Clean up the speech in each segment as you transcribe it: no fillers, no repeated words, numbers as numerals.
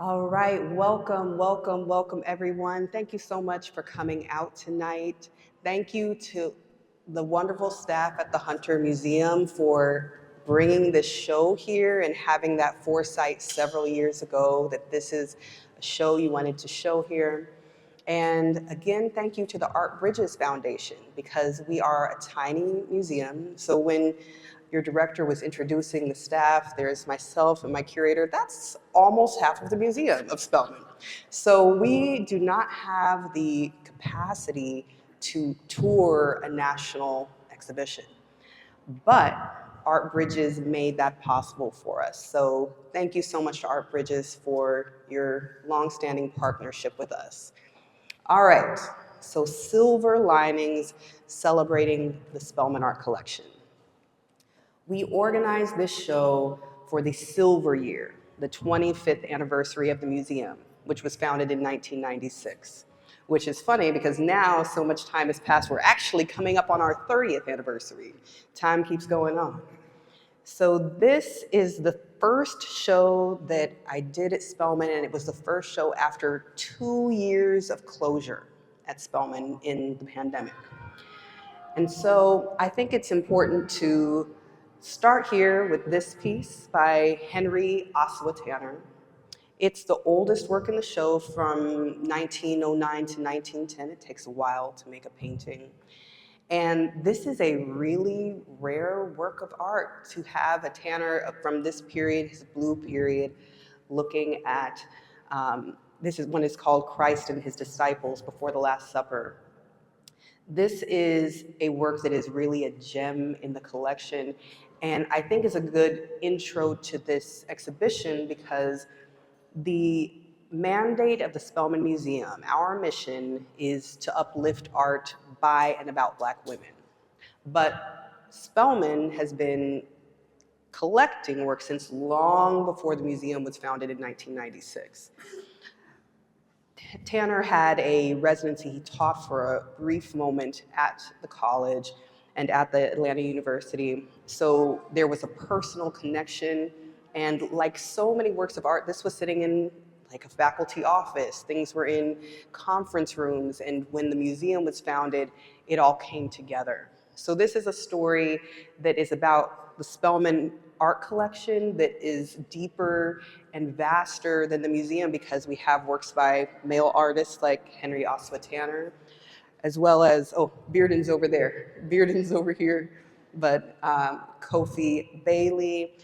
All right, welcome, welcome, welcome everyone. Thank you so much for coming out tonight. Thank you to the wonderful staff at the Hunter Museum for bringing this show here and having that foresight several years ago that this is a show you wanted to show here. And again, thank you to the Art Bridges Foundation because we are a tiny museum. So when your director was introducing the staff, there's myself and my curator, that's almost half of the museum of Spelman. So we do not have the capacity to tour a national exhibition, but Art Bridges made that possible for us. So thank you so much to Art Bridges for your longstanding partnership with us. All right, so Silver Linings celebrating the Spelman Art Collection. We organized this show for the Silver Year, the 25th anniversary of the museum, which was founded in 1996. Which is funny because now so much time has passed, we're actually coming up on our 30th anniversary. Time keeps going on. So this is the first show that I did at Spelman, and it was the first show after 2 years of closure at Spelman in the pandemic. And so I think it's important to start here with this piece by Henry Ossawa Tanner. It's the oldest work in the show from 1909 to 1910. It takes a while to make a painting. And this is a really rare work of art to have a Tanner from this period, his blue period, looking at, this is one is called Christ and His Disciples Before the Last Supper. This is a work that is really a gem in the collection, and I think is a good intro to this exhibition because the mandate of the Spelman Museum, our mission, is to uplift art by and about Black women. But Spelman has been collecting work since long before the museum was founded in 1996. Tanner had a residency. He taught for a brief moment at the college and at the Atlanta University. So there was a personal connection. And like so many works of art, this was sitting in like a faculty office. Things were in conference rooms. And when the museum was founded, it all came together. So this is a story that is about the Spelman Art Collection that is deeper and vaster than the museum because we have works by male artists like Henry Ossawa Tanner, as well as, oh, Bearden's over there. Bearden's over here, but Kofi Bailey.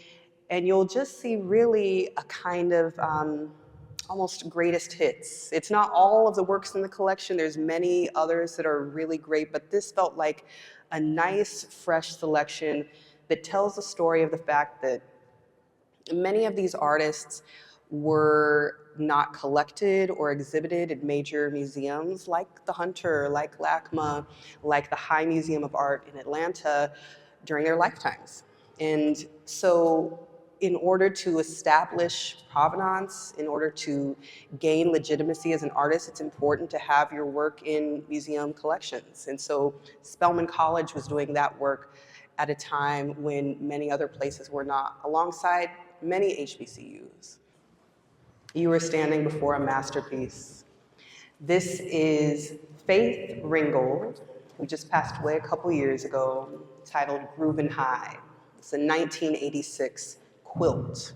And you'll just see really a kind of almost greatest hits. It's not all of the works in the collection. There's many others that are really great, but this felt like a nice, fresh selection that tells the story of the fact that many of these artists were not collected or exhibited at major museums like the Hunter, like LACMA, like the High Museum of Art in Atlanta during their lifetimes. And so in order to establish provenance, in order to gain legitimacy as an artist, it's important to have your work in museum collections. And so Spelman College was doing that work at a time when many other places were not, alongside many HBCUs. You are standing before a masterpiece. This is Faith Ringgold, who just passed away a couple years ago, titled Groovin' High. It's a 1986 quilt.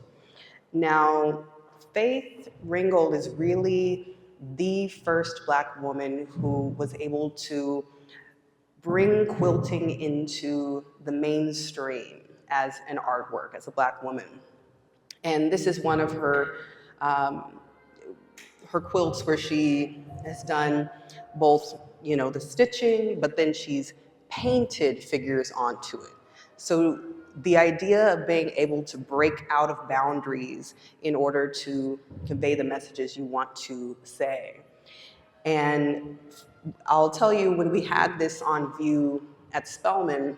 Now, Faith Ringgold is really the first Black woman who was able to bring quilting into the mainstream as an artwork, as a Black woman. And this is one of her quilts where she has done both, you know, the stitching, but then she's painted figures onto it. So the idea of being able to break out of boundaries in order to convey the messages you want to say. And I'll tell you, when we had this on view at Spelman,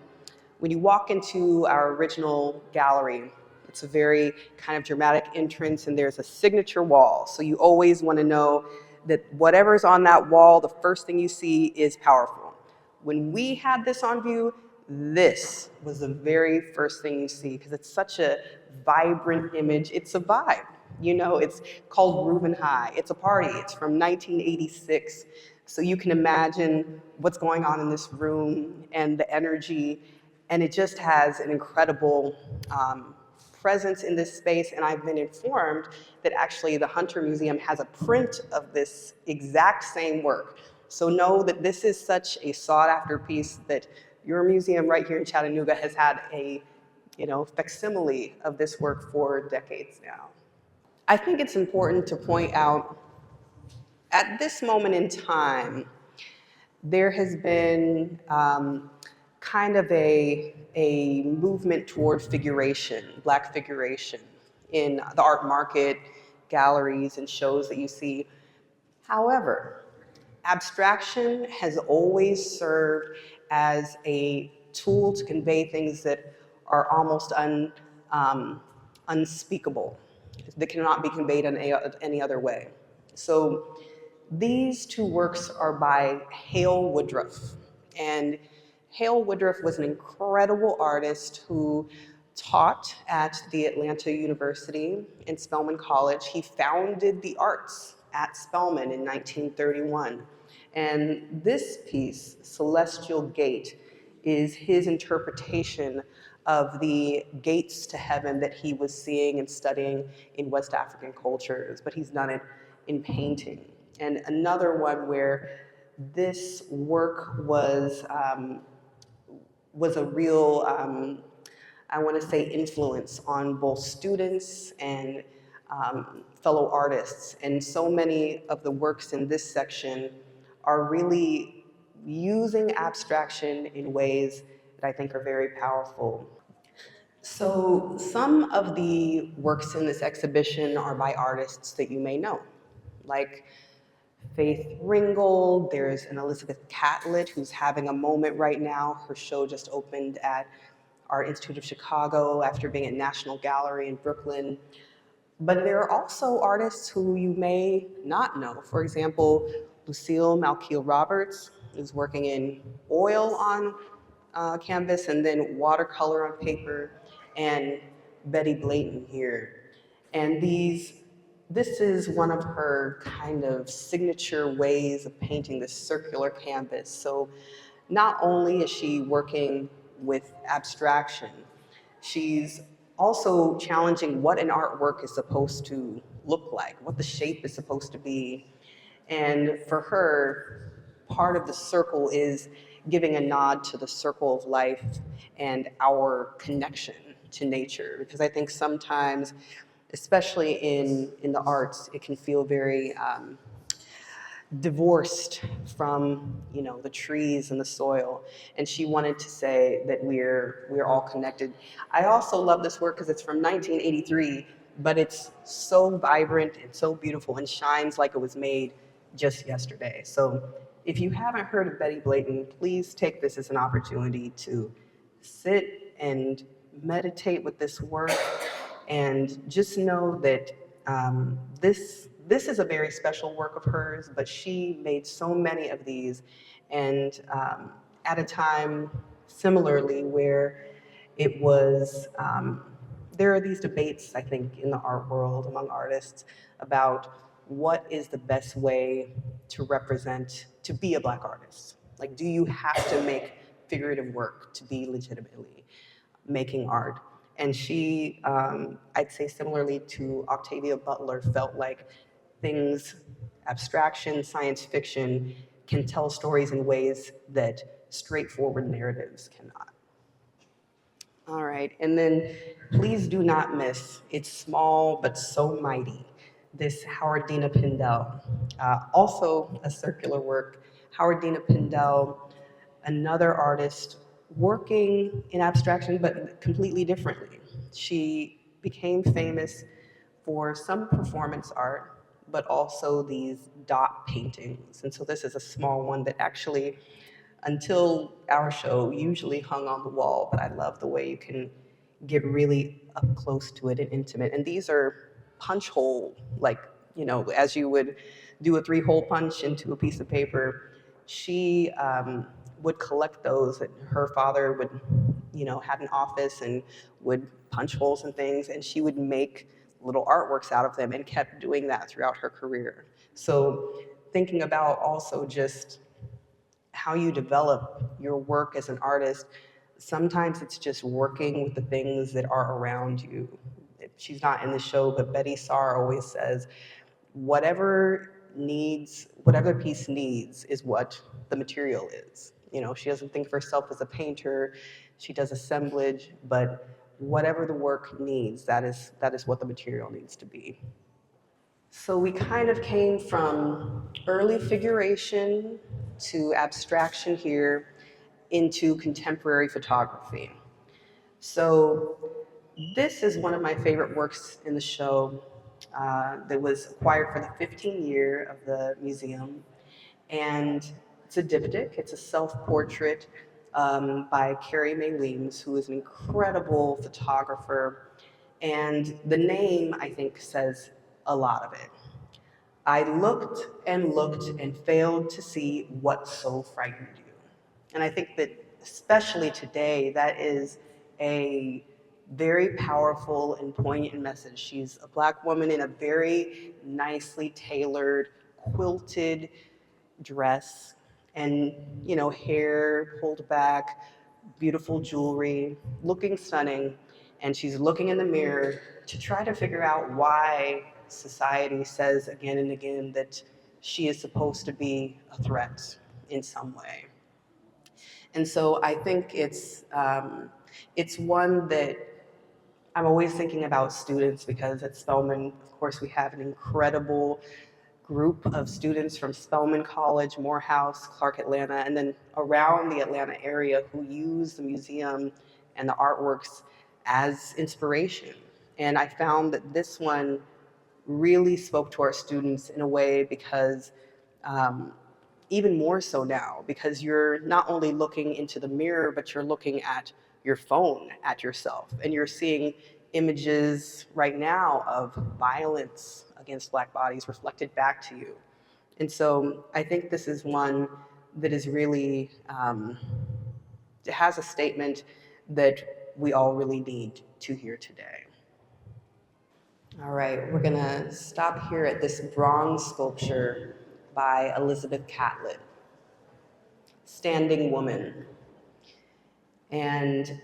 when you walk into our original gallery, it's a very kind of dramatic entrance and there's a signature wall. So you always want to know that whatever's on that wall, the first thing you see is powerful. When we had this on view, this was the very first thing you see because it's such a vibrant image. It's a vibe. You know, it's called Reuben High. It's a party. It's from 1986. So you can imagine what's going on in this room and the energy. And it just has an incredible presence in this space. And I've been informed that actually the Hunter Museum has a print of this exact same work. So know that this is such a sought after piece that your museum right here in Chattanooga has had a, facsimile of this work for decades now. I think it's important to point out, at this moment in time, there has been kind of a movement toward figuration, Black figuration, in the art market, galleries, and shows that you see. However, abstraction has always served as a tool to convey things that are almost unspeakable, that cannot be conveyed in any other way. So these two works are by Hale Woodruff. And Hale Woodruff was an incredible artist who taught at the Atlanta University in Spelman College. He founded the arts at Spelman in 1931. And this piece, Celestial Gate, is his interpretation of the gates to heaven that he was seeing and studying in West African cultures, but he's done it in painting. And another one where this work was a real, I want to say, influence on both students and fellow artists. And so many of the works in this section are really using abstraction in ways that I think are very powerful. So some of the works in this exhibition are by artists that you may know, like Faith Ringgold. There's an Elizabeth Catlett who's having a moment right now. Her show just opened at Art Institute of Chicago after being at National Gallery in Brooklyn. But there are also artists who you may not know. For example, Lucille Malkiel Roberts is working in oil on canvas and then watercolor on paper, and Betty Blayton here. And this is one of her kind of signature ways of painting this circular canvas. So not only is she working with abstraction, she's also challenging what an artwork is supposed to look like, what the shape is supposed to be. And for her, part of the circle is giving a nod to the circle of life and our connection to nature. Because I think sometimes, especially in the arts, it can feel very divorced from the trees and the soil. And she wanted to say that we're all connected. I also love this work because it's from 1983, but it's so vibrant and so beautiful and shines like it was made just yesterday. So if you haven't heard of Betty Blayton, please take this as an opportunity to sit and meditate with this work, and just know that this is a very special work of hers, but she made so many of these, and at a time similarly where it was, there are these debates, I think, in the art world among artists about what is the best way to be a Black artist. Like, do you have to make figurative work to be legitimately making art? And she, I'd say similarly to Octavia Butler, felt like abstraction, science fiction, can tell stories in ways that straightforward narratives cannot. All right, and then please do not miss, it's small but so mighty, this Howardina Pindell, also a circular work. Howardina Pindell, another artist working in abstraction but completely differently. She became famous for some performance art, but also these dot paintings. And so this is a small one that actually, until our show, usually hung on the wall, but I love the way you can get really up close to it and intimate. And these are punch hole, like, as you would do a 3-hole punch into a piece of paper. She would collect those, and her father would, had an office and would punch holes and things, and she would make little artworks out of them and kept doing that throughout her career. So thinking about also just how you develop your work as an artist, sometimes it's just working with the things that are around you. She's not in the show, but Betty Saar always says, whatever piece needs is what the material is. You know, she doesn't think of herself as a painter, she does assemblage, but whatever the work needs, that is what the material needs to be. So we kind of came from early figuration to abstraction here into contemporary photography. So this is one of my favorite works in the show that was acquired for the 15th year of the museum. And it's a diptych, it's a self-portrait by Carrie Mae Weems, who is an incredible photographer. And the name, I think, says a lot of it. I looked and failed to see what so frightened you. And I think that especially today, that is a very powerful and poignant message. She's a Black woman in a very nicely tailored, quilted dress and, you know, hair pulled back, beautiful jewelry, looking stunning. And she's looking in the mirror to try to figure out why society says again and again that she is supposed to be a threat in some way. And so I think it's one that I'm always thinking about students, because at Spelman, of course, we have an incredible group of students from Spelman College, Morehouse, Clark Atlanta, and then around the Atlanta area who use the museum and the artworks as inspiration. And I found that this one really spoke to our students in a way because even more so now, because you're not only looking into the mirror, but you're looking at your phone at yourself, and you're seeing images right now of violence against Black bodies reflected back to you. And so I think this is one that is really, it has a statement that we all really need to hear today. All right, we're gonna stop here at this bronze sculpture by Elizabeth Catlett, Standing Woman. And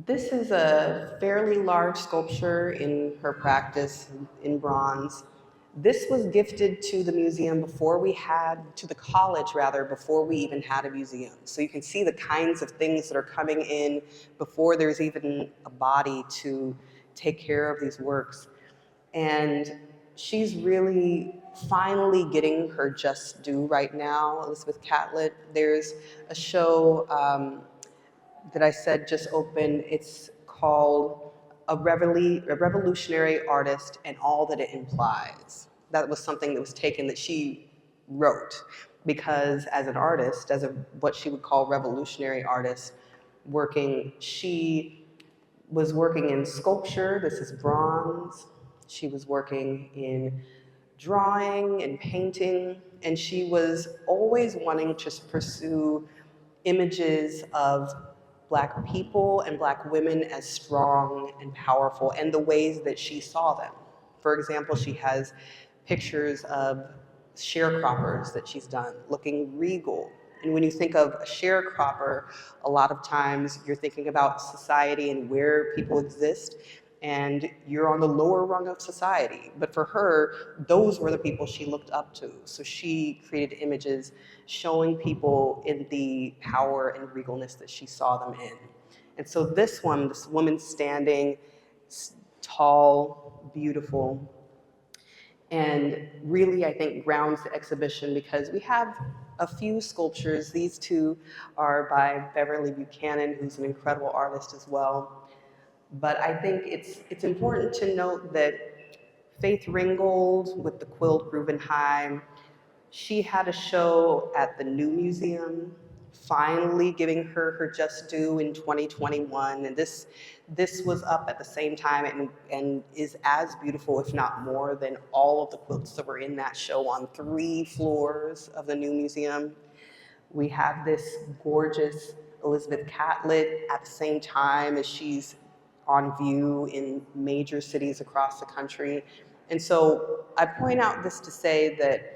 this is a fairly large sculpture in her practice in bronze. This was gifted to the museum to the college rather, before we even had a museum. So you can see the kinds of things that are coming in before there's even a body to take care of these works. And she's really finally getting her just due right now, Elizabeth Catlett. There's a show that I said just opened. It's called a Revolutionary Artist and All That It Implies. That was something that was taken that she wrote, because as an artist, as what she would call revolutionary artist, she was working in sculpture. This is bronze. She was working in drawing and painting, and she was always wanting to pursue images of Black people and Black women as strong and powerful, and the ways that she saw them. For example, she has pictures of sharecroppers that she's done, looking regal. And when you think of a sharecropper, a lot of times you're thinking about society and where people exist, and you're on the lower rung of society. But for her, those were the people she looked up to. So she created images showing people in the power and regalness that she saw them in. And so this woman standing tall, beautiful, and really, I think, grounds the exhibition, because we have a few sculptures. These two are by Beverly Buchanan, who's an incredible artist as well. But I think it's important to note that Faith Ringgold with the quilt Guggenheim, she had a show at the New Museum, finally giving her just due in 2021. And this was up at the same time and is as beautiful, if not more, than all of the quilts that were in that show on 3 floors of the New Museum. We have this gorgeous Elizabeth Catlett at the same time as she's on view in major cities across the country. And so I point out this to say that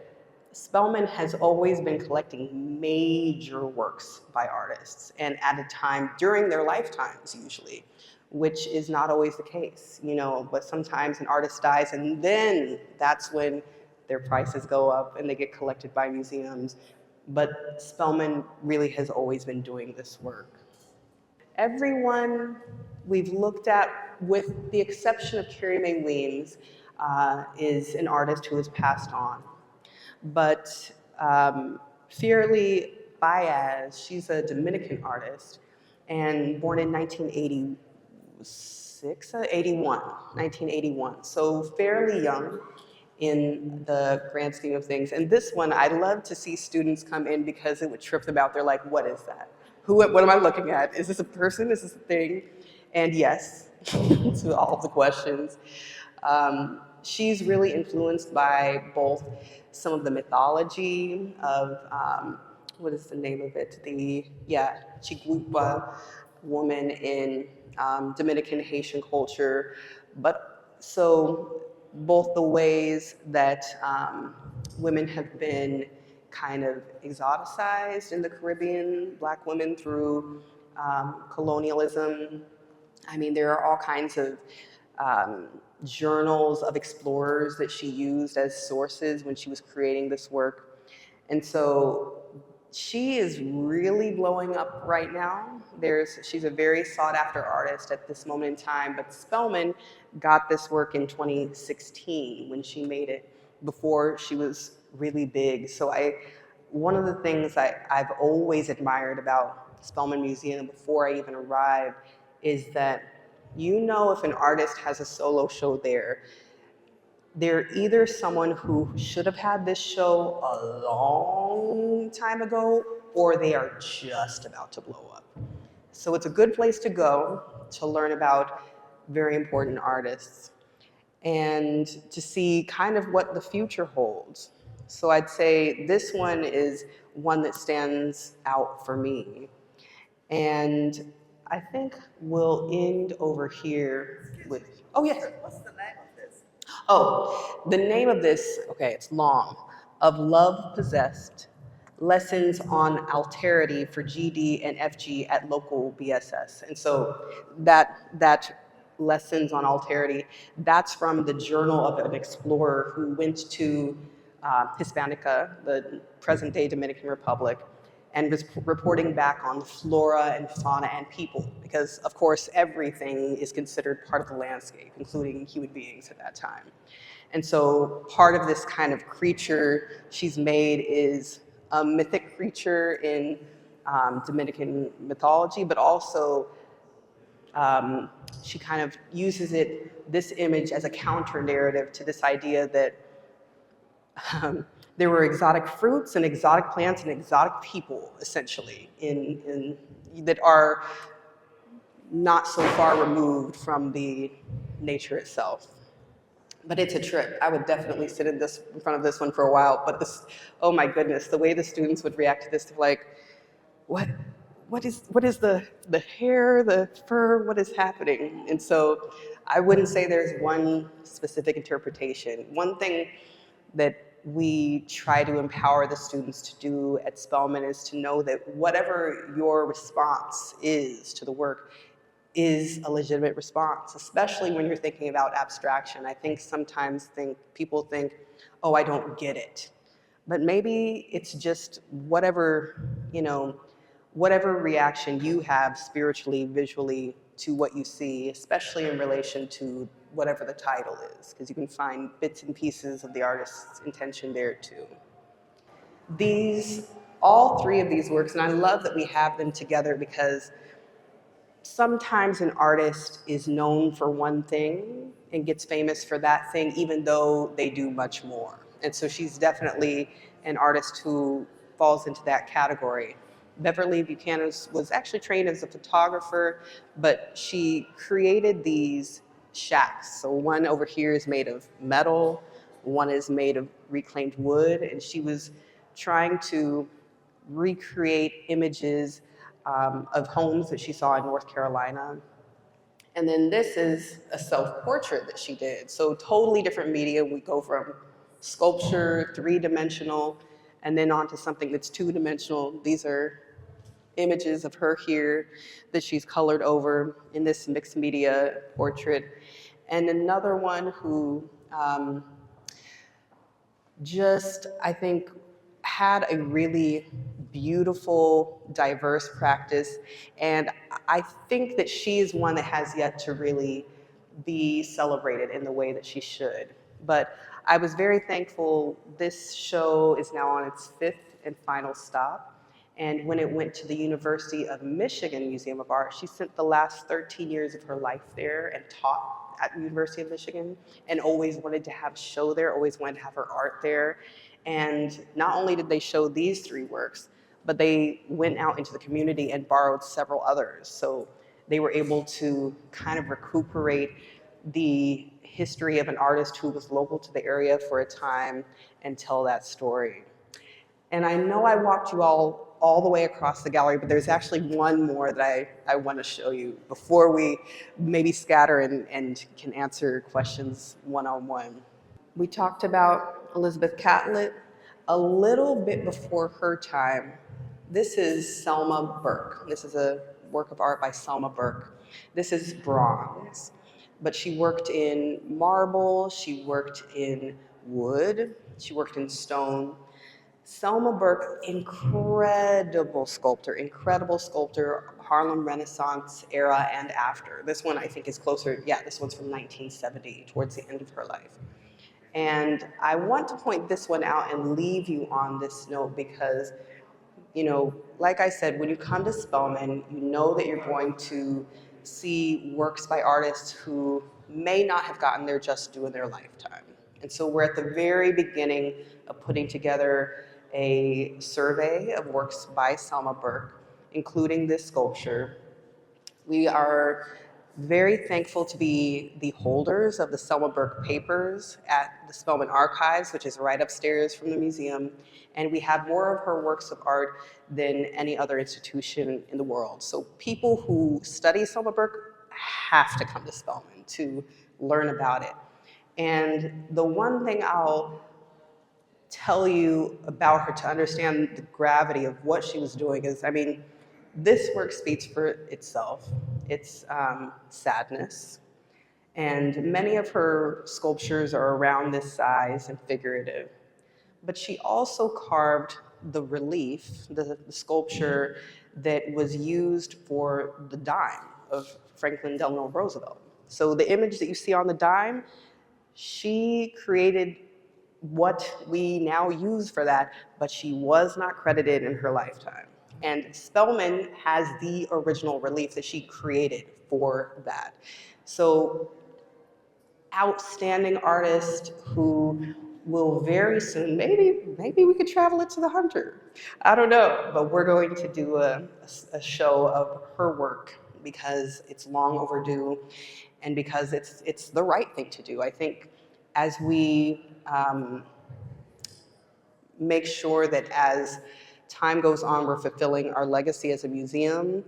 Spelman has always been collecting major works by artists, and at a time during their lifetimes usually, which is not always the case, but sometimes an artist dies and then that's when their prices go up and they get collected by museums. But Spelman really has always been doing this work. Everyone we've looked at, with the exception of Carrie Mae Weems, is an artist who has passed on. But Fierly Baez, she's a Dominican artist and born in 1981, so fairly young in the grand scheme of things. And this one, I love to see students come in because it would trip them out. They're like, what is that? What am I looking at? Is this a person? Is this a thing? And yes, to all of the questions. She's really influenced by both some of the mythology of, what is the name of it? Chigupa woman in Dominican Haitian culture, but so both the ways that women have been kind of exoticized in the Caribbean, Black women through colonialism. I mean, there are all kinds of journals of explorers that she used as sources when she was creating this work. And so she is really blowing up right now. She's a very sought after artist at this moment in time, but Spelman got this work in 2016 when she made it, before she was really big. So one of the things I've always admired about Spelman Museum before I even arrived is that if an artist has a solo show there, they're either someone who should have had this show a long time ago, or they are just about to blow up. So it's a good place to go to learn about very important artists and to see kind of what the future holds. So I'd say this one is one that stands out for me. And I think we'll end over here with, oh yes. What's the name of this? Oh, the name of this, okay, it's long. Of Love Possessed, Lessons on Alterity for GD and FG at Local BSS. And so that Lessons on Alterity, that's from the Journal of an Explorer who went to Hispanica, the present-day Dominican Republic, and was reporting back on the flora and fauna and people, because of course everything is considered part of the landscape, including human beings at that time. And so part of this kind of creature she's made is a mythic creature in Dominican mythology, but also she kind of uses this image as a counter narrative to this idea that there were exotic fruits and exotic plants and exotic people, essentially, that are not so far removed from the nature itself. But it's a trip. I would definitely sit in front of this one for a while. But oh my goodness, the way the students would react to this, they're like, what is the hair, the fur, what is happening? And so I wouldn't say there's one specific interpretation. One thing that we try to empower the students to do at Spelman is to know that whatever your response is to the work is a legitimate response, especially when you're thinking about abstraction. I think sometimes people think, oh, I don't get it. But maybe it's just whatever reaction you have spiritually, visually to what you see, especially in relation to whatever the title is, because you can find bits and pieces of the artist's intention there too. All three of these works, and I love that we have them together, because sometimes an artist is known for one thing and gets famous for that thing, even though they do much more. And so she's definitely an artist who falls into that category. Beverly Buchanan was actually trained as a photographer, but she created these shacks. So one over here is made of metal, one is made of reclaimed wood, and she was trying to recreate images of homes that she saw in North Carolina. And then this is a self-portrait that she did. So totally different media. We go from sculpture, three-dimensional, and then onto something that's two-dimensional. These are images of her here that she's colored over in this mixed media portrait. And another one who just, I think, had a really beautiful, diverse practice. And I think that she is one that has yet to really be celebrated in the way that she should. But I was very thankful. This show is now on its fifth and final stop. And when it went to the University of Michigan Museum of Art, she spent the last 13 years of her life there and taught at the University of Michigan, and always wanted to have a show there, always wanted to have her art there. And not only did they show these three works, but they went out into the community and borrowed several others. So they were able to kind of recuperate the history of an artist who was local to the area for a time and tell that story. And I know I walked you all the way across the gallery, but there's actually one more that I want to show you before we maybe scatter and can answer questions one-on-one. We talked about Elizabeth Catlett. A little bit before her time, this is Selma Burke. This is a work of art by Selma Burke. This is bronze, but she worked in marble, she worked in wood, she worked in stone. Selma Burke, incredible sculptor, Harlem Renaissance era and after. This one I think is closer, yeah, this one's from 1970, towards the end of her life. And I want to point this one out and leave you on this note because, you know, like I said, when you come to Spelman, you know that you're going to see works by artists who may not have gotten their just due in their lifetime. And so we're at the very beginning of putting together a survey of works by Selma Burke, including this sculpture. We are very thankful to be the holders of the Selma Burke papers at the Spelman Archives, which is right upstairs from the museum. And we have more of her works of art than any other institution in the world. So people who study Selma Burke have to come to Spelman to learn about it. And the one thing I'll tell you about her to understand the gravity of what she was doing is, I mean, this work speaks for itself. It's sadness. And many of her sculptures are around this size and figurative. But she also carved the relief, the sculpture that was used for the dime of Franklin Delano Roosevelt. So the image that you see on the dime, she created what we now use for that, but she was not credited in her lifetime. And Spelman has the original relief that she created for that. So outstanding artist who will very soon, maybe we could travel it to the Hunter. I don't know, but we're going to do a show of her work because it's long overdue and because it's the right thing to do. I think as we make sure that as time goes on, we're fulfilling our legacy as a museum.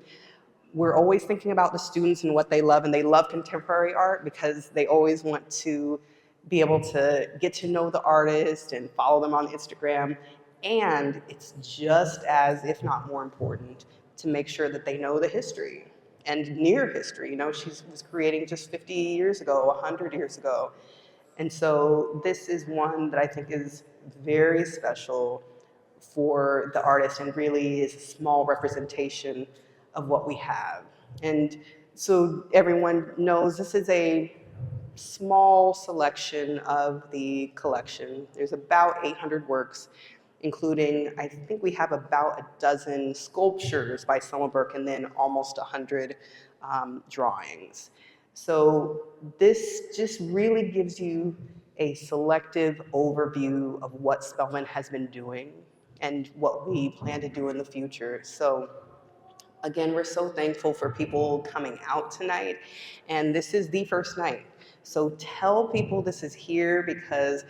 We're always thinking about the students and what they love, and they love contemporary art because they always want to be able to get to know the artist and follow them on Instagram. And it's just as, if not more important, to make sure that they know the history and near history. You know, she was creating just 50 years ago, 100 years ago. And so this is one that I think is very special for the artist and really is a small representation of what we have. And so everyone knows this is a small selection of the collection. There's about 800 works, including, I think we have about a dozen sculptures by Selma Burke and then almost 100 drawings. So this just really gives you a selective overview of what Spelman has been doing and what we plan to do in the future. So again, we're so thankful for people coming out tonight, and this is the first night. So tell people this is here because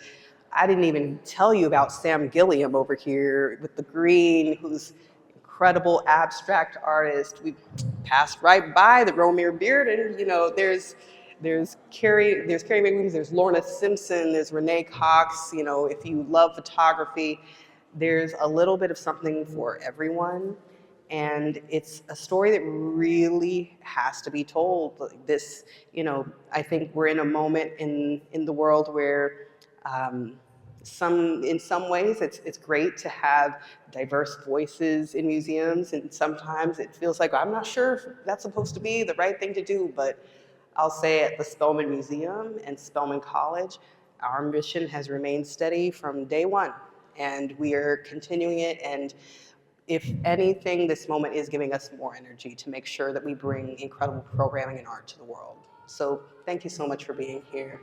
I didn't even tell you about Sam Gilliam over here with the green, who's incredible abstract artists. We passed right by the Romare Bearden. You know, there's Carrie McWilliams, there's Lorna Simpson, there's Renee Cox. You know, if you love photography, there's a little bit of something for everyone. And it's a story that really has to be told. This, you know, I think we're in a moment in the world where in some ways it's great to have diverse voices in museums, and sometimes it feels like I'm not sure if that's supposed to be the right thing to do, but I'll say at the Spelman Museum and Spelman College, our mission has remained steady from day one, and we are continuing it. And if anything, this moment is giving us more energy to make sure that we bring incredible programming and art to the world. So thank you so much for being here.